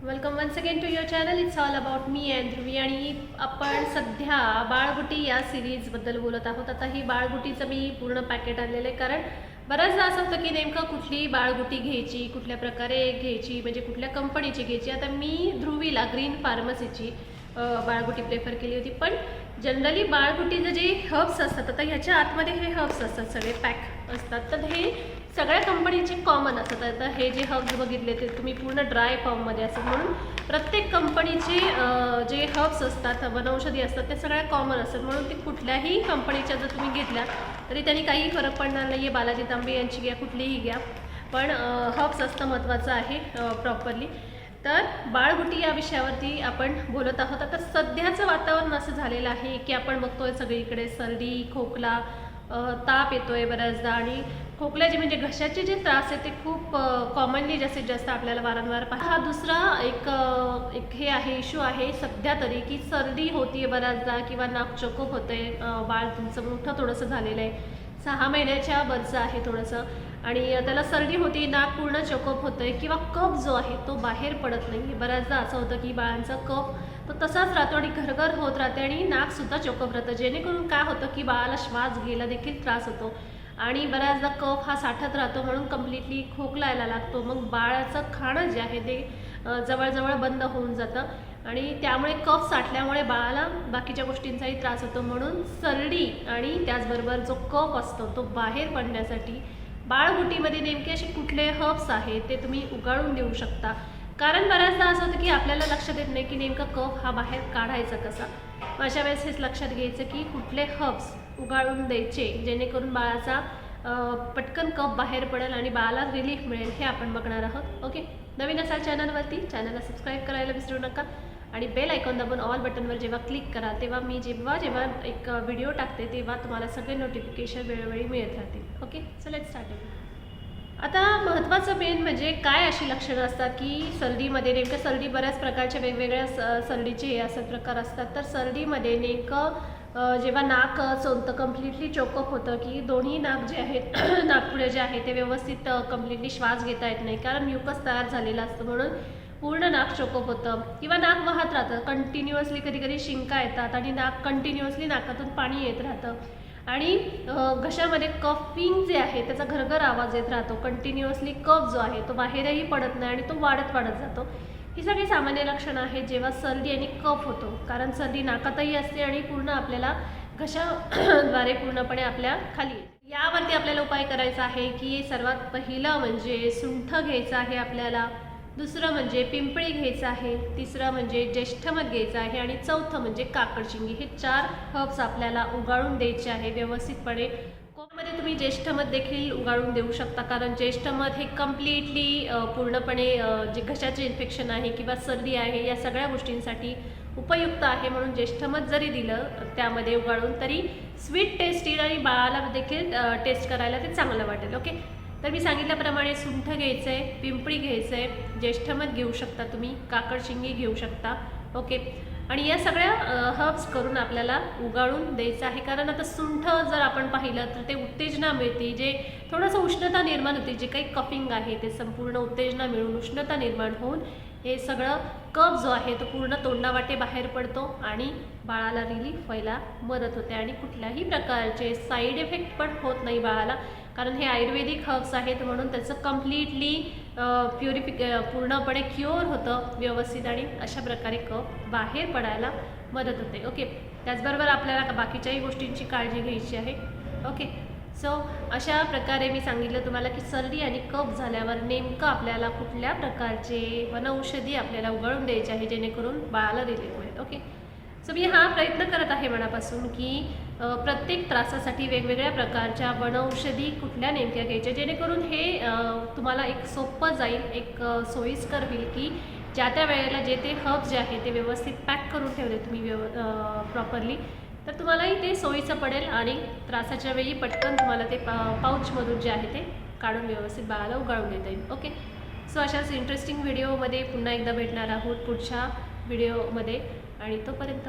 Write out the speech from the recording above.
Welcome once again to your channel. It's all about me and Dhruvi. आणि आपण सध्या बाळगुटी या सिरीजबद्दल बोलत आहोत. आता ही बाळगुटीचं मी पूर्ण पॅकेट आणलेलं आहे, कारण बऱ्याचदा असं होतं की नेमकं कुठली बाळगुटी घ्यायची, कुठल्या प्रकारे घ्यायची, म्हणजे कुठल्या कंपनीची घ्यायची. आता मी ध्रुवीला ग्रीन फार्मसीची बाळगुटी प्रेफर केली होती, पण जनरली बाळगुटीचं जे हर्ब्स असतात, आता ह्याच्या आतमध्ये हे हर्ब्स असतात, सगळे पॅक असतात, तर हे सगळ्या कंपनीचे कॉमन असतात. आता हे जे हर्ब्स बघितले ते तुम्ही पूर्ण ड्राय फॉर्ममध्ये असतात, म्हणून प्रत्येक कंपनीचे जे हर्ब्स असतात, वनौषधी असतात, ते सगळ्या कॉमन असतात. म्हणून ते कुठल्याही कंपनीच्या जर तुम्ही घेतल्या तरी त्यांनी काही फरक पडणार नाही आहे. बालाजी तांबे यांची घ्या, कुठलीही घ्या, पण हर्ब्स असणं महत्त्वाचं आहे प्रॉपरली. तर बाळगुटी या विषयावरती आपण बोलत आहोत. आता सध्याचं वातावरण असं झालेलं आहे की आपण बघतोय सगळीकडे सर्दी, खोकला, ताप येतोय बऱ्याचदा, आणि खोकल्याचे म्हणजे घशाचे जे त्रास आहे ते खूप कॉमनली जास्तीत जास्त आपल्याला वारंवार हा दुसरा एक हे आहे, इश्यू आहे सध्या तरी, की सर्दी होतीये बऱ्याचदा, किंवा नाक चोकअप होतंय. बाळ तुमचं मोठं थोडंसं झालेलं आहे, 6 महिन्याच्या वरचं आहे थोडंसं, आणि त्याला सर्दी होती, नाक पूर्ण चोकअप होतंय, किंवा कफ जो आहे तो बाहेर पडत नाही. बऱ्याचदा असं होतं की बाळांचा कफ तो तसाच राहतो आणि घरघर होत राहते, आणि नाकसुद्धा चोकअप राहतं, जेणेकरून काय होतं की बाळाला श्वास घ्यायला देखील त्रास होतो, आणि बऱ्याचदा कफ हा साठत राहतो, म्हणून कम्प्लिटली खोकलायला लागतो. मग बाळाचं खाणं जे आहे ते जवळजवळ बंद होऊन जातं, आणि त्यामुळे कफ साठल्यामुळे बाळाला बाकीच्या गोष्टींचाही त्रास होतो. म्हणून सर्दी आणि त्याचबरोबर जो कफ असतो तो बाहेर पडण्यासाठी बाळगुटीमध्ये नेमके असे कुठले हर्ब्स आहेत ते तुम्ही उगाळून देऊ शकता. कारण बऱ्याचदा असं होतं की आपल्याला लक्षात येत नाही की नेमका कफ हा बाहेर काढायचा कसा. अशा वेळेस हेच लक्षात घ्यायचं की कुठले हर्ब्स उगाळून द्यायचे जेणेकरून बाळाचा पटकन कफ बाहेर पडेल आणि बाळाला रिलीफ मिळेल, हे आपण बघणार आहोत. ओके, नवीन असाल चॅनलवरती चॅनलला सबस्क्राईब करायला विसरू नका, आणि बेल आयकॉन दाबून ऑल बटनवर जेव्हा क्लिक करा तेव्हा मी जेव्हा एक व्हिडिओ टाकते तेव्हा तुम्हाला सगळे नोटिफिकेशन वेळोवेळी मिळत राहतील. Okay, so let's start. आता महत्त्वाचं मेन म्हणजे काय अशी लक्षणं असतात की सर्दीमध्ये, नेमकं सर्दी बऱ्याच प्रकारच्या वेगवेगळ्या सर्दीचे हे असं प्रकार असतात. तर सर्दीमध्ये नेमकं जेव्हा नाक चोंतं, कम्प्लिटली चोकअप होतं, की दोन्ही नाक जे आहेत नाकपुडे जे आहे ते व्यवस्थित कम्प्लिटली श्वास घेता येत नाही, कारण म्युकस तयार झालेलं असतं, म्हणून पूर्ण नाक चोकअप होतं, किंवा नाक वाहत राहतं कंटिन्युअसली. कधी कधी शिंका येतात आणि नाक कंटिन्युअसली नाकातून पाणी येत राहतं, आणि घशामध्ये कफिंग जे आहे त्याचा घरघर आवाज येत राहतो. कंटिन्युअसली कफ जो आहे तो बाहेरही पडत नाही आणि तो वाढत जातो. ही सगळी सामान्य लक्षणं आहेत जेव्हा सर्दी आणि कफ होतो, कारण सर्दी नाकातही असते आणि पूर्ण आपल्याला घशाद्वारे पूर्णपणे आपल्या खाली येते. यावरती आपल्याला उपाय करायचा आहे की सर्वात पहिलं म्हणजे सुंठ घ्यायचं आहे आपल्याला, दुसरं म्हणजे पिंपळी घ्यायचं आहे, तिसरं म्हणजे ज्येष्ठमध घ्यायचं आहे, आणि चौथं म्हणजे काकडशिंगी. हे 4 हर्ब्स आपल्याला उगाळून द्यायचे आहे व्यवस्थितपणे. कोकमध्ये तुम्ही ज्येष्ठमध देखील उगाळून देऊ शकता, कारण ज्येष्ठमध हे कम्प्लिटली पूर्णपणे जे घशाचे इन्फेक्शन आहे किंवा सर्दी आहे या सगळ्या गोष्टींसाठी उपयुक्त आहे. म्हणून ज्येष्ठमध जरी दिलं त्यामध्ये उगाळून तरी स्वीट टेस्ट येईल आणि बाळाला देखील टेस्ट करायला ते चांगलं वाटेल. ओके, तर मी सांगितल्याप्रमाणे सुंठ घ्यायचं आहे, पिंपळी घ्यायचं आहे, ज्येष्ठमध घेऊ शकता तुम्ही, काकडशिंगी घेऊ शकता. ओके, आणि या सगळ्या हर्ब्स करून आपल्याला उगाळून द्यायचं आहे. कारण आता सुंठ जर आपण पाहिलं तर ते उत्तेजना मिळते, जे थोडंसं उष्णता निर्माण होते, जे काही कफिंग आहे ते संपूर्ण उत्तेजना मिळून उष्णता निर्माण होऊन हे सगळं कफ जो आहे तो पूर्ण तोंडावाटे बाहेर पडतो आणि बाळाला रिलीफ व्हायला मदत होते, आणि कुठल्याही प्रकारचे साईड इफेक्ट पण होत नाही बाळाला, कारण हे आयुर्वेदिक हर्ब्स आहेत, म्हणून त्याचं कम्प्लिटली पूर्णपणे क्युअर होतं व्यवस्थित, आणि अशा प्रकारे कफ बाहेर पडायला मदत होते. ओके, त्याचबरोबर आपल्याला बाकीच्याही गोष्टींची काळजी घ्यायची आहे. ओके, सो अशा प्रकारे मी सांगितलं तुम्हाला की सर्दी आणि कफ झाल्यावर नेमकं आपल्याला कुठल्या प्रकारचे वनौषधी आपल्याला उगाळून द्यायचे आहे जेणेकरून बाळाला रिलीफ होईल. ओके, सो मी हा प्रयत्न करत आहे मनापासून की प्रत्येक त्रासासाठी वेगवेगळ्या प्रकारच्या वनौषधी कुठल्या नेमक्या घ्यायच्या, जेणेकरून हे तुम्हाला एक सोपं जाईल, एक सोयीस्कर होईल की ज्या त्या वेळेला जे ते हर्ब्स जे आहे ते व्यवस्थित पॅक करून ठेवले तुम्ही प्रॉपरली, तर तुम्हालाही ते सोयीचं पडेल, आणि त्रासाच्या वेळी पटकन तुम्हाला ते पाऊचमधून जे आहे ते काढून व्यवस्थित बाळाला उगाळून देता येईल. ओके, सो अशाच इंटरेस्टिंग व्हिडिओमध्ये पुन्हा एकदा भेटणार आहोत पुढच्या व्हिडिओमध्ये, आणि तोपर्यंत